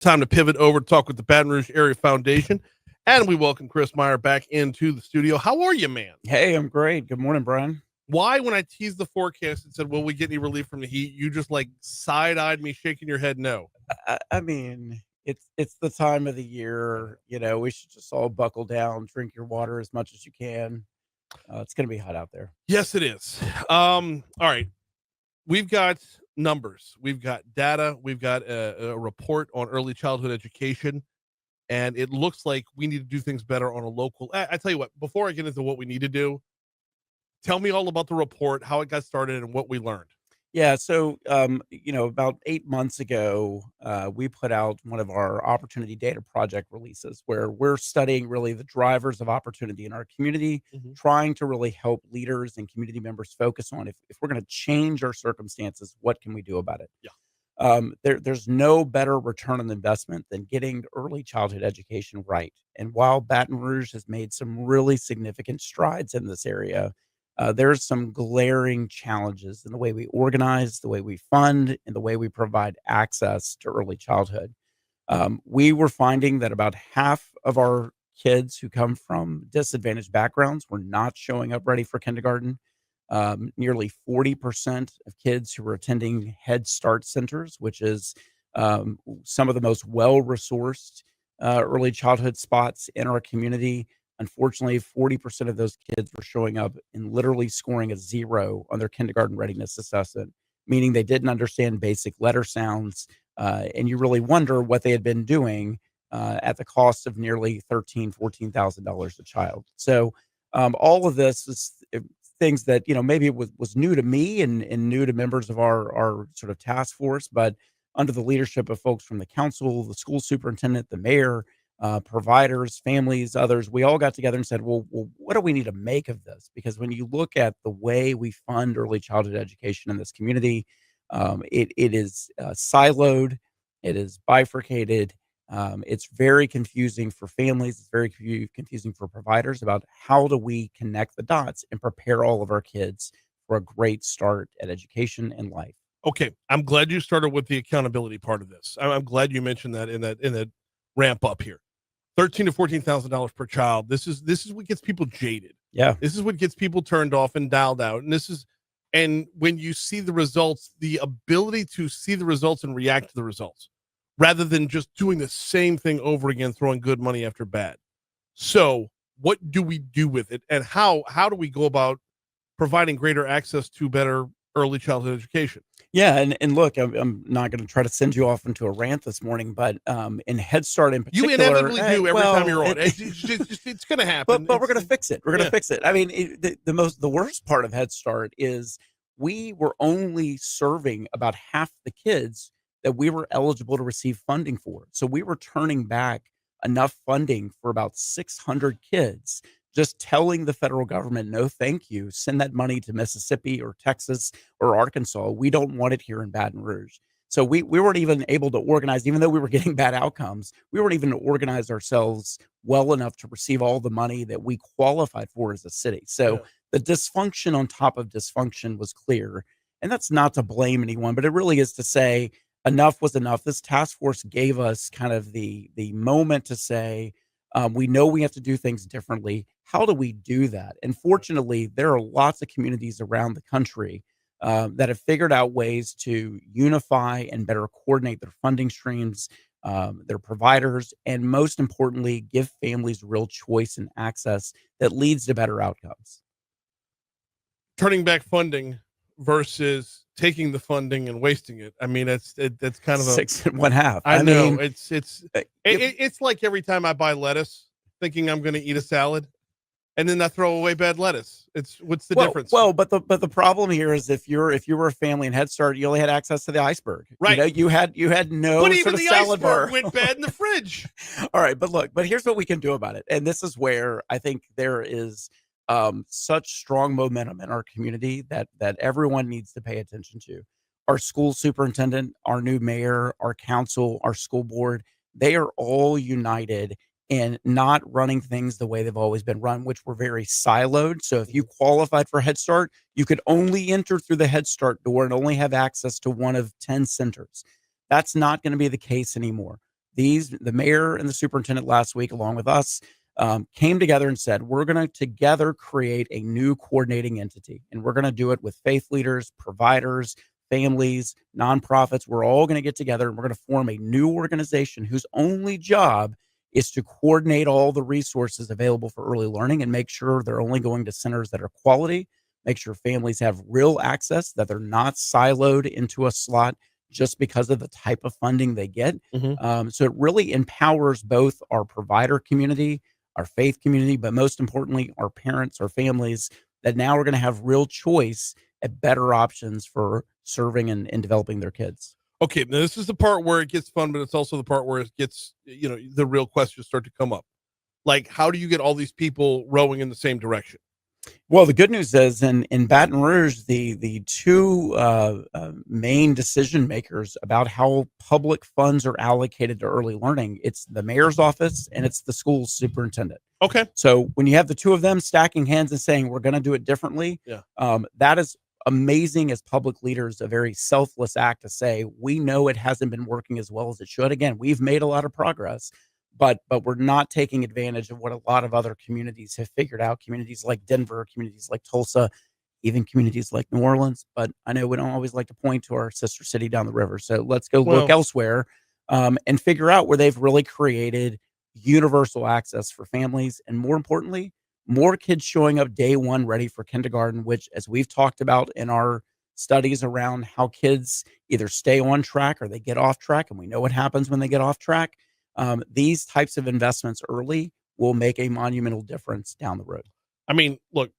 Time to pivot over to talk with the Baton Rouge Area Foundation. And we welcome Chris Meyer back into the studio. How are you, man? Hey, I'm great. Good morning, Brian. Why, when I teased the forecast and said, will we get any relief from the heat, you just like side-eyed me, shaking your head no? I mean, it's the time of the year. We should just all buckle down, drink your water as much as you can. It's going to be hot out there. Yes, it is. All right. We've got numbers. We've got data. We've got a report on early childhood education. And it looks like we need to do things better on a local. I tell you what, before I get into what we need to do, tell me all about the report, how it got started, and what we learned. Yeah. So, about 8 months ago, we put out one of our opportunity data project releases where we're studying really the drivers of opportunity in our community, trying to really help leaders and community members focus on if we're going to change our circumstances, what can we do about it? Yeah. There's no better return on investment than getting early childhood education right. And while Baton Rouge has made some really significant strides in this area, there's some glaring challenges in the way we organize, the way we fund, and the way we provide access to early childhood. We were finding that about half of our kids who come from disadvantaged backgrounds were not showing up ready for kindergarten. Nearly 40% of kids who were attending Head Start centers, which is some of the most well-resourced early childhood spots in our community. Unfortunately, 40% of those kids were showing up and literally scoring a 0 on their kindergarten readiness assessment, meaning they didn't understand basic letter sounds. And you really wonder what they had been doing at the cost of nearly $13,000, $14,000 a child. So all of this is things that, maybe it was new to me and new to members of our sort of task force, but under the leadership of folks from the council, the school superintendent, the mayor, providers, families, others, we all got together and said, well, what do we need to make of this? Because when you look at the way we fund early childhood education in this community, it is siloed, it is bifurcated. It's very confusing for families. It's very confusing for providers about how do we connect the dots and prepare all of our kids for a great start at education and life. Okay, I'm glad you started with the accountability part of this. I'm glad you mentioned that in that ramp up here. $13,000 to $14,000 per child. This is what gets people jaded. Yeah, this is what gets people turned off and dialed out. And when you see the results, the ability to see the results and react to the results, rather than just doing the same thing over again, throwing good money after bad. So, what do we do with it, and how do we go about providing greater access to better early childhood education? Yeah, and look, I'm not going to try to send you off into a rant this morning, but in Head Start in particular, you inevitably do every time you're on. It's going to happen, but we're going to fix it. We're going to fix it. I mean, the worst part of Head Start is we were only serving about half the kids that we were eligible to receive funding for. So we were turning back enough funding for about 600 kids, just telling the federal government, no, thank you. Send that money to Mississippi or Texas or Arkansas. We don't want it here in Baton Rouge. So we weren't even able to organize, even though we were getting bad outcomes, we weren't even to organize ourselves well enough to receive all the money that we qualified for as a city. So the dysfunction on top of dysfunction was clear. And that's not to blame anyone, but it really is to say enough was enough. This task force gave us kind of the moment to say, we know we have to do things differently. How do we do that? And fortunately, there are lots of communities around the country that have figured out ways to unify and better coordinate their funding streams, their providers, and most importantly, give families real choice and access that leads to better outcomes. Turning back funding versus taking the funding and wasting it. I mean, that's kind of 6 and 1/2. I know mean, it's like every time I buy lettuce, thinking I'm going to eat a salad, and then I throw away bad lettuce. What's the difference? Well, but the problem here is if you were a family in Head Start, you only had access to the iceberg. Right. You had no. But even sort of the salad iceberg bar went bad in the fridge. All right, but here's what we can do about it, and this is where I think there is such strong momentum in our community that everyone needs to pay attention to. Our school superintendent, our new mayor, our council, our school board, they are all united in not running things the way they've always been run, which were very siloed. So if you qualified for Head Start, you could only enter through the Head Start door and only have access to one of 10 centers. That's not going to be the case anymore. The mayor and the superintendent last week, along with us, came together and said, we're going to together create a new coordinating entity. And we're going to do it with faith leaders, providers, families, nonprofits. We're all going to get together and we're going to form a new organization whose only job is to coordinate all the resources available for early learning and make sure they're only going to centers that are quality, make sure families have real access, that they're not siloed into a slot just because of the type of funding they get. So it really empowers both our provider community, our faith community, but most importantly, our parents, our families, that now are going to have real choice at better options for serving and developing their kids. Okay, now this is the part where it gets fun, but it's also the part where it gets, the real questions start to come up. Like, how do you get all these people rowing in the same direction? Well, the good news is in Baton Rouge, the two main decision makers about how public funds are allocated to early learning, it's the mayor's office and it's the school superintendent. Okay. So when you have the two of them stacking hands and saying, we're going to do it differently, that is amazing as public leaders, a very selfless act to say, we know it hasn't been working as well as it should. Again, we've made a lot of progress, but we're not taking advantage of what a lot of other communities have figured out. Communities like Denver, communities like Tulsa, even communities like New Orleans. But I know we don't always like to point to our sister city down the river. So let's go look elsewhere and figure out where they've really created universal access for families. And more importantly, more kids showing up day one ready for kindergarten, which, as we've talked about in our studies around how kids either stay on track or they get off track, and we know what happens when they get off track. These types of investments early will make a monumental difference down the road. I mean, look,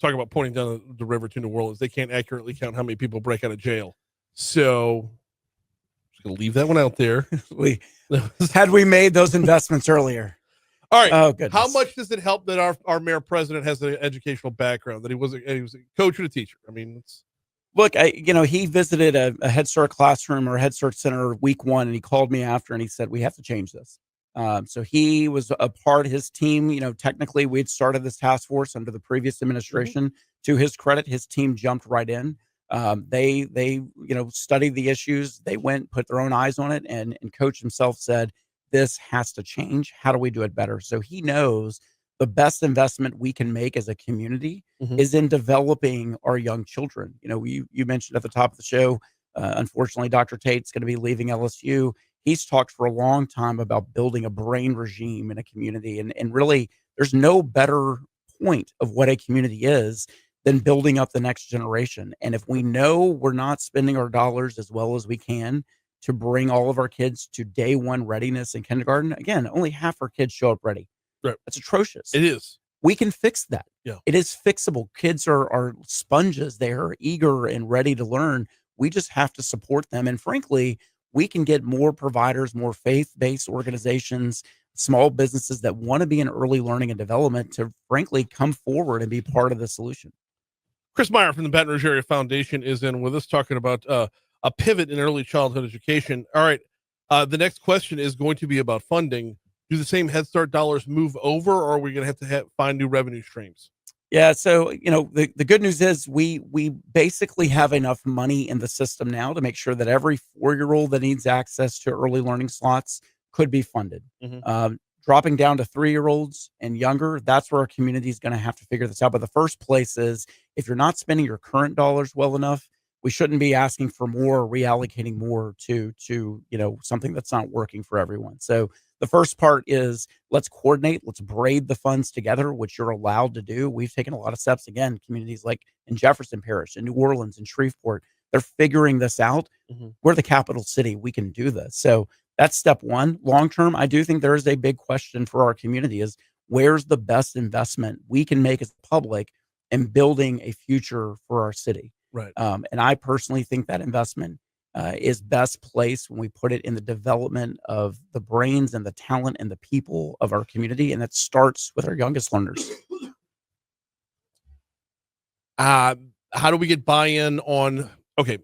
talking about pointing down the river to New Orleans, they can't accurately count how many people break out of jail. So I'm just going to leave that one out there. Had we made those investments earlier. All right. Oh, goodness. How much does it help that our mayor president has an educational background, that he was a coach and a teacher? I mean, look, he visited a Head Start classroom or a Head Start center week one, and he called me after and he said, we have to change this. So he was a part of his team. Technically we'd started this task force under the previous administration. To his credit, his team jumped right in. They studied the issues. They went, put their own eyes on it, and coach himself said, this has to change. How do we do it better? So he knows the best investment we can make as a community is in developing our young children. You mentioned at the top of the show, unfortunately, Dr. Tate's going to be leaving LSU. He's talked for a long time about building a brain regime in a community. And really, there's no better point of what a community is than building up the next generation. And if we know we're not spending our dollars as well as we can to bring all of our kids to day one readiness in kindergarten, again, only half our kids show up ready. Right. That's atrocious. It is. We can fix that. Yeah. It is fixable. Kids are sponges. They are eager and ready to learn. We just have to support them. And frankly, we can get more providers, more faith-based organizations, small businesses that want to be in early learning and development to frankly come forward and be part of the solution. Chris Meyer from the Baton Rouge Area Foundation is in with us talking about a pivot in early childhood education. All right. The next question is going to be about funding. Do the same Head Start dollars move over, or are we going to have to find new revenue streams? Yeah. So, the good news is we basically have enough money in the system now to make sure that every 4-year-old that needs access to early learning slots could be funded. Dropping down to 3-year-olds and younger, that's where our community is going to have to figure this out. But the first place is, if you're not spending your current dollars well enough, we shouldn't be asking for more, reallocating more to something that's not working for everyone. So the first part is, let's coordinate, let's braid the funds together, which you're allowed to do. We've taken a lot of steps. Again, communities like in Jefferson Parish, in New Orleans, in Shreveport, they're figuring this out. We're the capital city. We can do this. So that's step one. Long term, I do think there is a big question for our community is, where's the best investment we can make as the public in building a future for our city? Right. And I personally think that investment is best placed when we put it in the development of the brains and the talent and the people of our community. And that starts with our youngest learners. How do we get buy-in on, okay.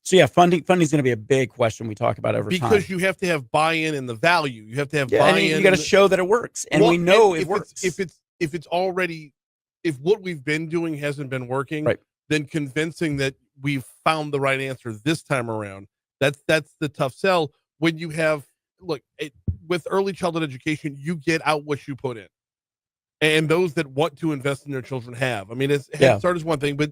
So yeah, funding is going to be a big question we talk about over time. Because you have to have buy-in in the value. You have to have buy-in. You got to show that it works. And we know it works. If what we've been doing hasn't been working, right, then convincing that we've found the right answer this time around, that's the tough sell. when you have with early childhood education, you get out what you put in, and those that want to invest in their children have. I mean, Head Start is one thing, but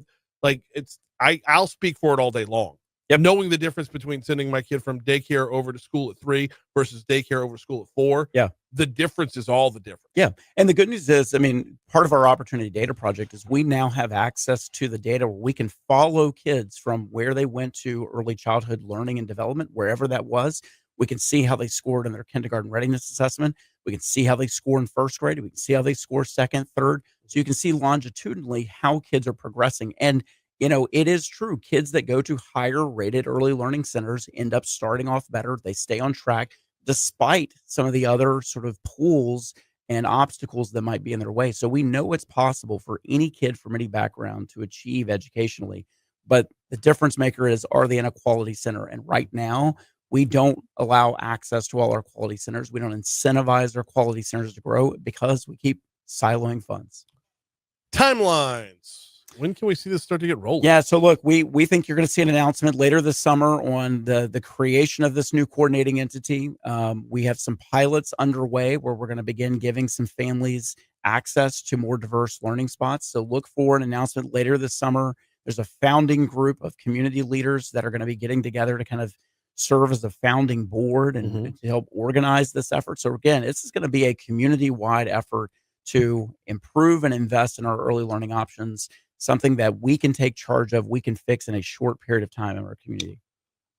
I'll speak for it all day long. Yep. Knowing the difference between sending my kid from daycare over to school at 3 versus daycare over to school at 4. Yeah. The difference is all the difference. Yeah. And the good news is, I mean, part of our opportunity data project is we now have access to the data where we can follow kids from where they went to early childhood learning and development, wherever that was. We can see how they scored in their kindergarten readiness assessment. We can see how they score in first grade. We can see how they score second, third. So you can see longitudinally how kids are progressing. And it is true. Kids that go to higher rated early learning centers end up starting off better. They stay on track despite some of the other sort of pools and obstacles that might be in their way. So we know it's possible for any kid from any background to achieve educationally. But the difference maker is, are they in a quality center? And right now, we don't allow access to all our quality centers. We don't incentivize our quality centers to grow because we keep siloing funds. Timelines. When can we see this start to get rolling? Yeah, so look, we think you're going to see an announcement later this summer on the creation of this new coordinating entity. We have some pilots underway where we're going to begin giving some families access to more diverse learning spots. So look for an announcement later this summer. There's a founding group of community leaders that are going to be getting together to kind of serve as a founding board and to help organize this effort. So again, this is going to be a community-wide effort to improve and invest in our early learning options, something that we can take charge of, we can fix in a short period of time in our community.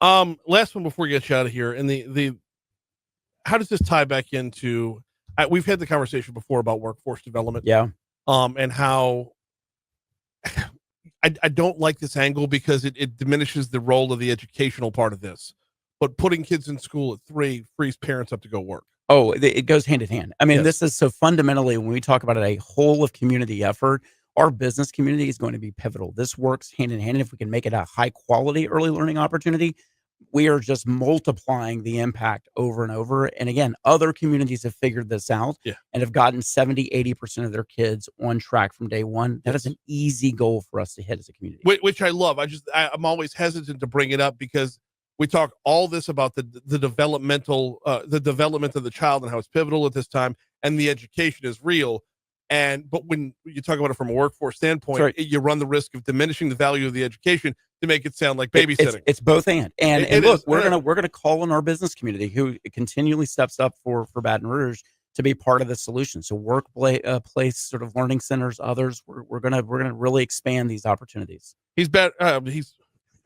Last one before we get you out of here. And the how does this tie back into, we've had the conversation before about workforce development. Yeah. And how I don't like this angle because it diminishes the role of the educational part of this. But putting kids in school at 3 frees parents up to go work. Oh, it goes hand in hand. I mean, Yes. This is so fundamentally, when we talk about it, a whole of community effort, our business community is going to be pivotal. This works hand in hand. And if we can make it a high quality early learning opportunity, we are just multiplying the impact over and over. And again, other communities have figured this out and have gotten 70, 80% of their kids on track from day one. That is an easy goal for us to hit as a community. Which I love. I'm always hesitant to bring it up because we talk all this about the developmental, the development of the child and how it's pivotal at this time, and the education is real. But when you talk about it from a workforce standpoint, you run the risk of diminishing the value of the education to make it sound like babysitting. It's both and look, is. we're gonna call on our business community who continually steps up for Baton Rouge to be part of the solution. So place sort of learning centers, others, we're gonna really expand these opportunities. He's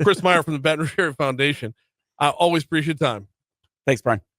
Chris Meyer from the Baton Rouge Area Foundation. I always appreciate your time. Thanks, Brian.